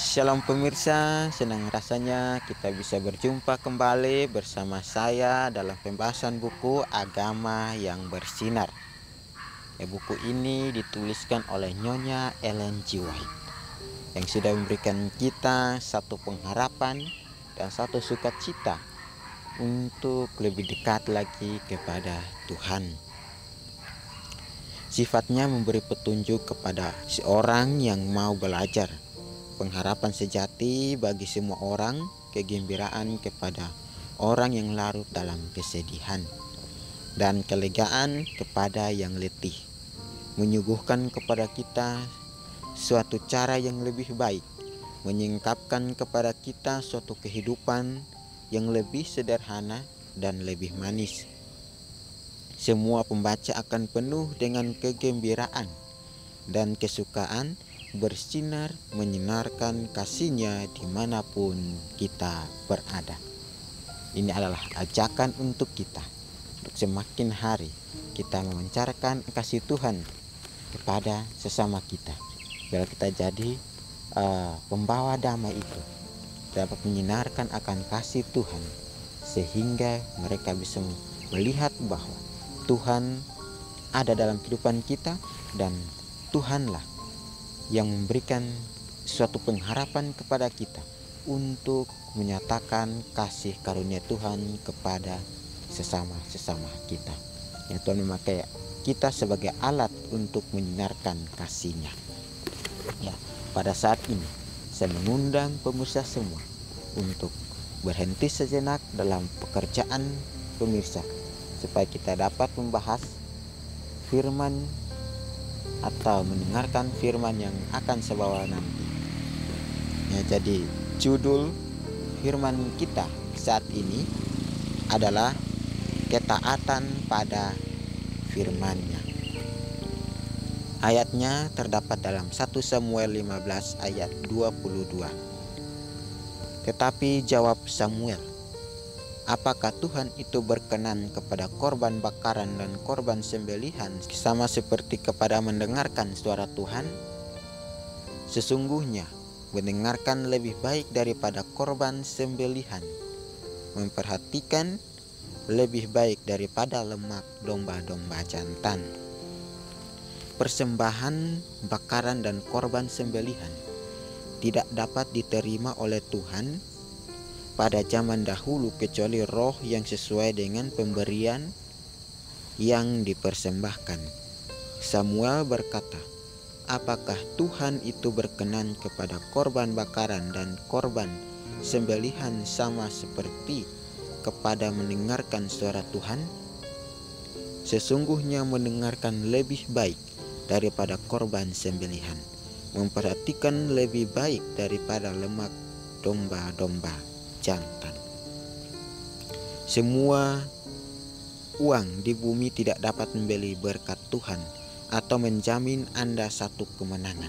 Shalom pemirsa, senang rasanya kita bisa berjumpa kembali bersama saya dalam pembahasan buku Agama yang Bersinar. Buku ini dituliskan oleh Nyonya Ellen G. White yang sudah memberikan kita satu pengharapan dan satu sukacita untuk lebih dekat lagi kepada Tuhan. Sifatnya memberi petunjuk kepada seorang yang mau belajar, pengharapan sejati bagi semua orang, kegembiraan kepada orang yang larut dalam kesedihan, dan kelegaan kepada yang letih, menyuguhkan kepada kita suatu cara yang lebih baik, menyingkapkan kepada kita suatu kehidupan yang lebih sederhana dan lebih manis. Semua pembaca akan penuh dengan kegembiraan dan kesukaan bersinar menyinarkan kasihnya dimanapun kita berada. Ini adalah ajakan untuk kita, untuk semakin hari kita memancarkan kasih Tuhan kepada sesama kita, biar kita jadi pembawa damai itu, dapat menyinarkan akan kasih Tuhan, sehingga mereka bisa melihat bahwa Tuhan ada dalam kehidupan kita, dan Tuhanlah yang memberikan suatu pengharapan kepada kita untuk menyatakan kasih karunia Tuhan kepada sesama kita. Yang Tuhan memakai kita sebagai alat untuk menyinarkan kasih-Nya. Ya, pada saat ini saya mengundang pemirsa semua untuk berhenti sejenak dalam pekerjaan pemirsa, supaya kita dapat membahas firman atau mendengarkan firman yang akan saya bawa nanti. Ya, jadi judul firman kita saat ini adalah ketaatan pada firman-Nya. Ayatnya terdapat dalam 1 Samuel 15 ayat 22. Tetapi jawab Samuel, apakah Tuhan itu berkenan kepada korban bakaran dan korban sembelihan sama seperti kepada mendengarkan suara Tuhan? Sesungguhnya mendengarkan lebih baik daripada korban sembelihan, memperhatikan lebih baik daripada lemak domba-domba jantan. Persembahan bakaran dan korban sembelihan tidak dapat diterima oleh Tuhan pada zaman dahulu kecuali roh yang sesuai dengan pemberian yang dipersembahkan. Samuel berkata, apakah Tuhan itu berkenan kepada korban bakaran dan korban sembelihan sama seperti kepada mendengarkan suara Tuhan? Sesungguhnya mendengarkan lebih baik daripada korban sembelihan, memperhatikan lebih baik daripada lemak domba-domba jantan. Semua uang di bumi tidak dapat membeli berkat Tuhan atau menjamin Anda satu kemenangan.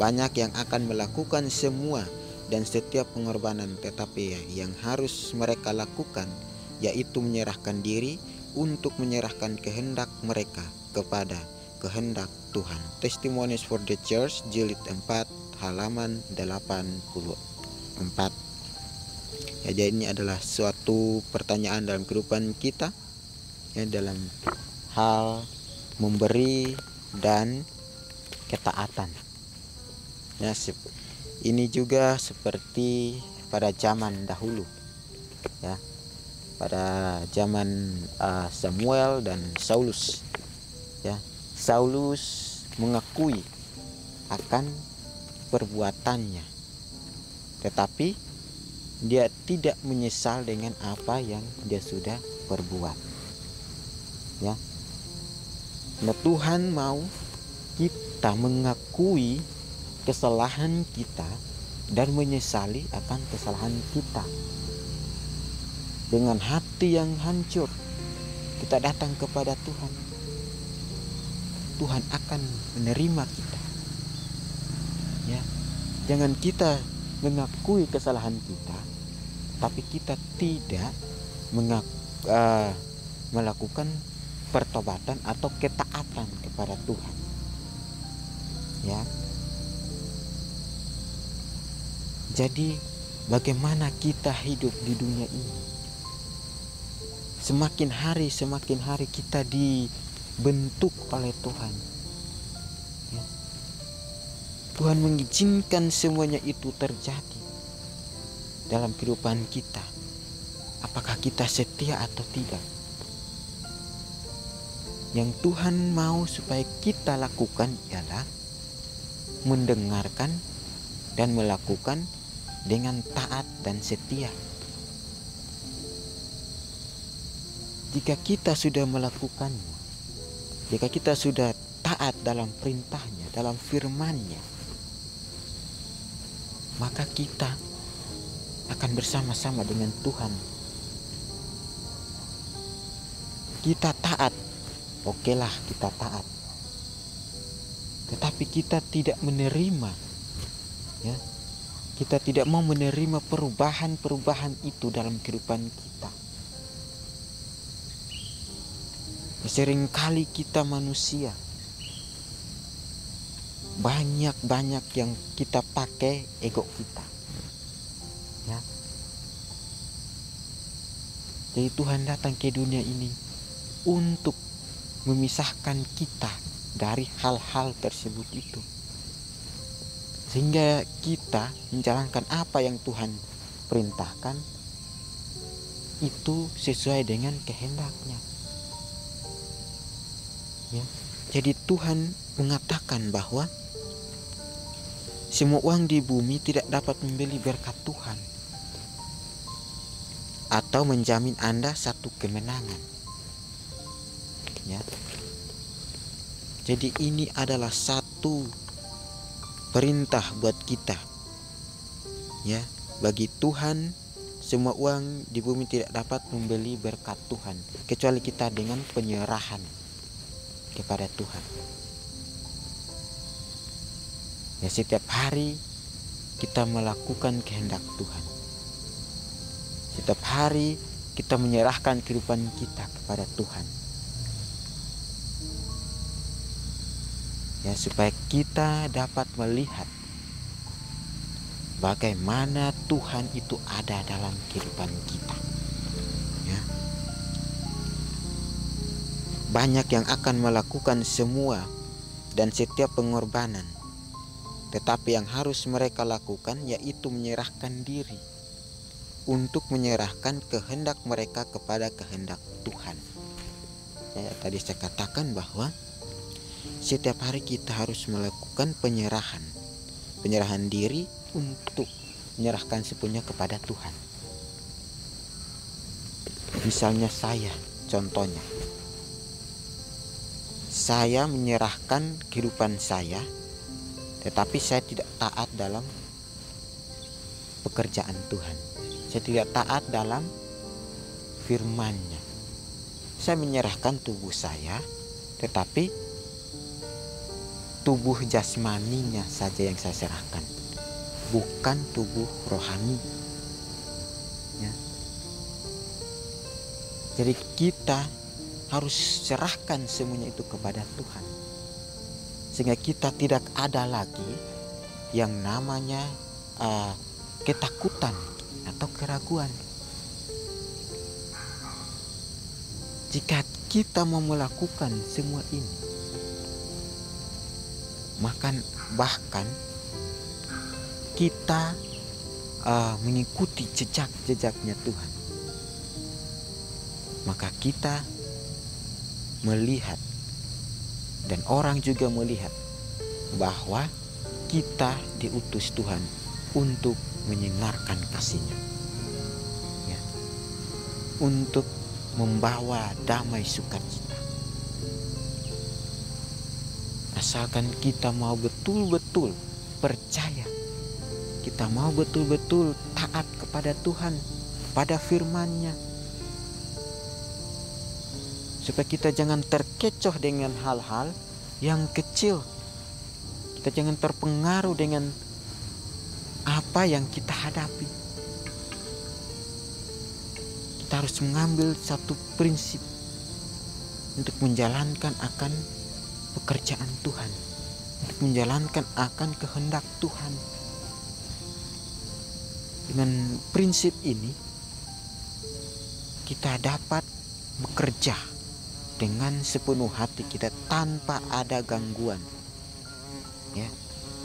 Banyak yang akan melakukan semua dan setiap pengorbanan, tetapi yang harus mereka lakukan yaitu menyerahkan diri untuk menyerahkan kehendak mereka kepada kehendak Tuhan. Testimonies for the Church, jilid 4, halaman 84. Ya, jadi ini adalah suatu pertanyaan dalam kehidupan kita, ya, dalam hal memberi dan ketaatan. Ya, ini juga seperti pada zaman dahulu, ya, pada zaman Samuel dan Saulus. Ya, Saulus mengakui akan perbuatannya, tetapi dia tidak menyesal dengan apa yang dia sudah perbuat. Ya, nah, Tuhan mau kita mengakui kesalahan kita dan menyesali akan kesalahan kita. Dengan hati yang hancur kita datang kepada Tuhan. Tuhan akan menerima kita. Ya, jangan kita mengakui kesalahan kita, tapi kita tidak melakukan pertobatan atau ketaatan kepada Tuhan. Ya, Jadi bagaimana kita hidup di dunia ini? Semakin hari kita dibentuk oleh Tuhan. Ya. Tuhan mengizinkan semuanya itu terjadi dalam kehidupan kita. Apakah kita setia atau tidak? Yang Tuhan mau supaya kita lakukan ialah mendengarkan dan melakukan dengan taat dan setia. Jika kita sudah melakukannya, jika kita sudah taat dalam perintahnya, dalam firman-Nya, maka kita akan bersama-sama dengan Tuhan. Kita taat, okelah kita taat. Tetapi kita tidak menerima, ya, kita tidak mau menerima perubahan-perubahan itu dalam kehidupan kita. Seringkali kita manusia banyak yang kita pakai ego kita, ya. Jadi Tuhan datang ke dunia ini untuk memisahkan kita dari hal-hal tersebut itu, sehingga kita menjalankan apa yang Tuhan perintahkan itu sesuai dengan kehendak-Nya. Ya. Jadi Tuhan mengatakan bahwa semua uang di bumi tidak dapat membeli berkat Tuhan atau menjamin Anda satu kemenangan. Ya. Jadi ini adalah satu perintah buat kita. Ya, bagi Tuhan semua uang di bumi tidak dapat membeli berkat Tuhan kecuali kita dengan penyerahan kepada Tuhan. Ya, setiap hari kita melakukan kehendak Tuhan. Setiap hari kita menyerahkan kehidupan kita kepada Tuhan. Ya, supaya kita dapat melihat bagaimana Tuhan itu ada dalam kehidupan kita. Ya. Banyak yang akan melakukan semua dan setiap pengorbanan, tetapi yang harus mereka lakukan yaitu menyerahkan diri untuk menyerahkan kehendak mereka kepada kehendak Tuhan. Ya, tadi saya katakan bahwa setiap hari kita harus melakukan penyerahan diri untuk menyerahkan sepenuhnya kepada Tuhan. Misalnya contohnya, saya menyerahkan kehidupan saya, tetapi saya tidak taat dalam pekerjaan Tuhan. Saya tidak taat dalam firman-Nya. Saya menyerahkan tubuh saya, tetapi tubuh jasmaninya saja yang saya serahkan, bukan tubuh rohani. Ya. Jadi kita harus serahkan semuanya itu kepada Tuhan, sehingga kita tidak ada lagi yang namanya ketakutan atau keraguan. Jika kita mau melakukan semua ini, maka bahkan kita mengikuti jejak-jejaknya Tuhan, maka kita melihat dan orang juga melihat bahwa kita diutus Tuhan untuk menyenarkan kasih-Nya, ya, untuk membawa damai sukacita. Asalkan kita mau betul-betul percaya, kita mau betul-betul taat kepada Tuhan, pada firman-Nya, supaya kita jangan terkecoh dengan hal-hal yang kecil. Kita jangan terpengaruh dengan apa yang kita hadapi. Kita harus mengambil satu prinsip untuk menjalankan akan pekerjaan Tuhan, untuk menjalankan akan kehendak Tuhan. Dengan prinsip ini kita dapat bekerja dengan sepenuh hati kita tanpa ada gangguan, ya,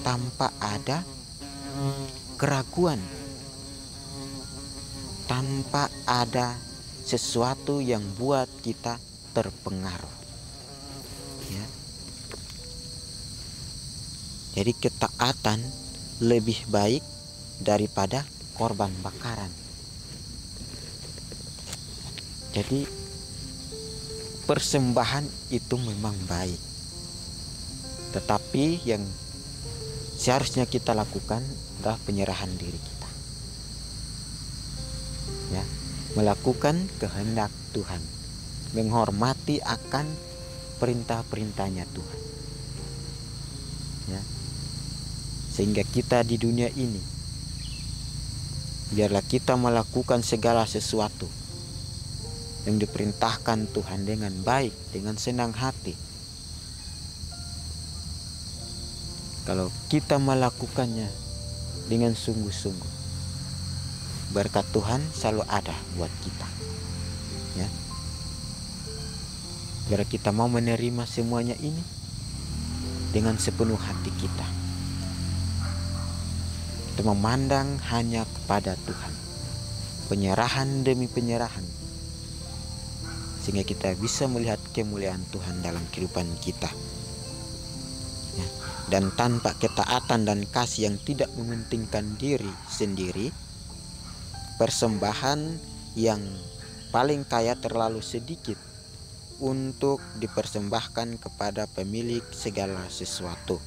tanpa ada keraguan, tanpa ada sesuatu yang buat kita terpengaruh, ya. Jadi ketaatan lebih baik daripada korban bakaran. Jadi persembahan itu memang baik, tetapi yang seharusnya kita lakukan adalah penyerahan diri kita, ya, melakukan kehendak Tuhan, menghormati akan perintah-perintahnya Tuhan, ya. Sehingga kita di dunia ini, biarlah kita melakukan segala sesuatu yang diperintahkan Tuhan dengan baik, dengan senang hati. Kalau kita melakukannya dengan sungguh-sungguh, berkat Tuhan selalu ada buat kita, ya. Biar kita mau menerima semuanya ini dengan sepenuh hati kita. Kita memandang hanya kepada Tuhan, penyerahan demi penyerahan, sehingga kita bisa melihat kemuliaan Tuhan dalam kehidupan kita, ya. Dan tanpa ketaatan dan kasih yang tidak mementingkan diri sendiri, persembahan yang paling kaya terlalu sedikit untuk dipersembahkan kepada pemilik segala sesuatu.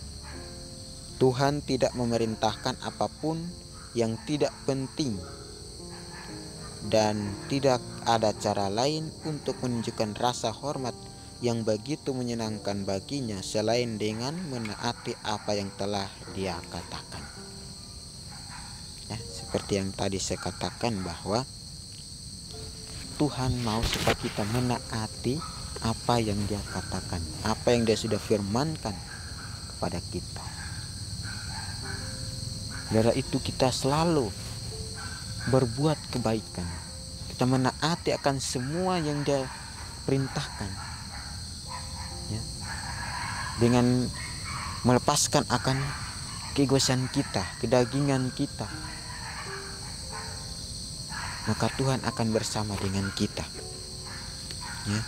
Tuhan tidak memerintahkan apapun yang tidak penting, dan tidak ada cara lain untuk menunjukkan rasa hormat yang begitu menyenangkan baginya selain dengan menaati apa yang telah Dia katakan. Ya, seperti yang tadi saya katakan bahwa Tuhan mau supaya kita menaati apa yang Dia katakan, apa yang Dia sudah firmankan kepada kita. Dari itu kita selalu berbuat kebaikan, kita menaati akan semua yang Dia perintahkan, ya, dengan melepaskan akan keegoisan kita, kedagingan kita, maka Tuhan akan bersama dengan kita, ya.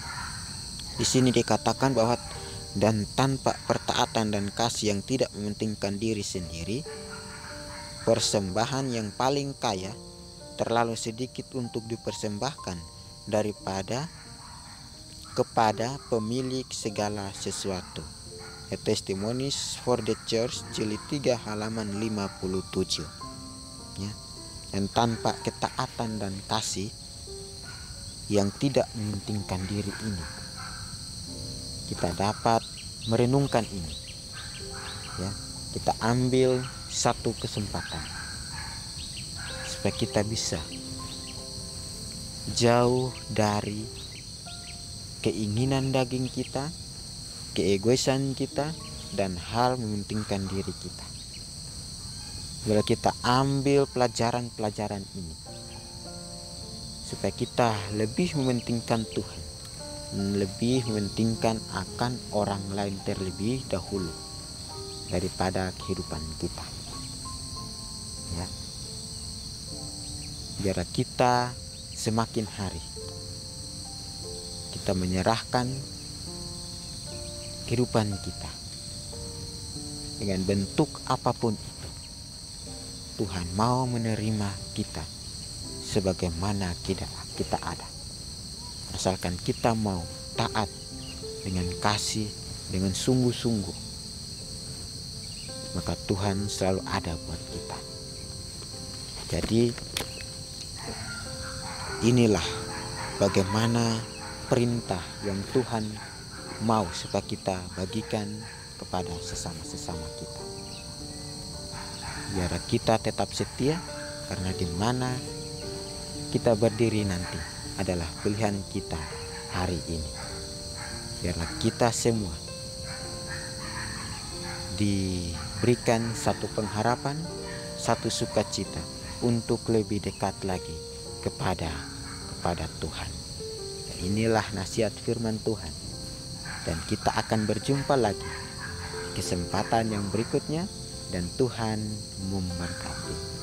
Di sini dikatakan bahwa dan tanpa pertaatan dan kasih yang tidak mementingkan diri sendiri, persembahan yang paling kaya terlalu sedikit untuk dipersembahkan daripada kepada pemilik segala sesuatu. A Testimonies for the Church, jilid 3 halaman 57, ya. Dan tanpa ketaatan dan kasih yang tidak mementingkan diri ini, kita dapat merenungkan ini, ya. Kita ambil satu kesempatan supaya kita bisa jauh dari keinginan daging kita, keegoisan kita, dan hal mementingkan diri kita. Bila kita ambil pelajaran-pelajaran ini, supaya kita lebih mementingkan Tuhan, lebih mementingkan akan orang lain terlebih dahulu daripada kehidupan kita, ya. Biar kita semakin hari kita menyerahkan kehidupan kita dengan bentuk apapun itu. Tuhan mau menerima kita sebagaimana kita ada, asalkan kita mau taat dengan kasih, dengan sungguh-sungguh, maka Tuhan selalu ada buat kita. Jadi inilah bagaimana perintah yang Tuhan mau supaya kita bagikan kepada sesama-sesama kita. Biar kita tetap setia, karena di mana kita berdiri nanti adalah pilihan kita hari ini. Biarlah kita semua diberikan satu pengharapan, satu sukacita untuk lebih dekat lagi kepada Tuhan. Dan inilah nasihat firman Tuhan. Dan kita akan berjumpa lagi di kesempatan yang berikutnya, dan Tuhan memberkati.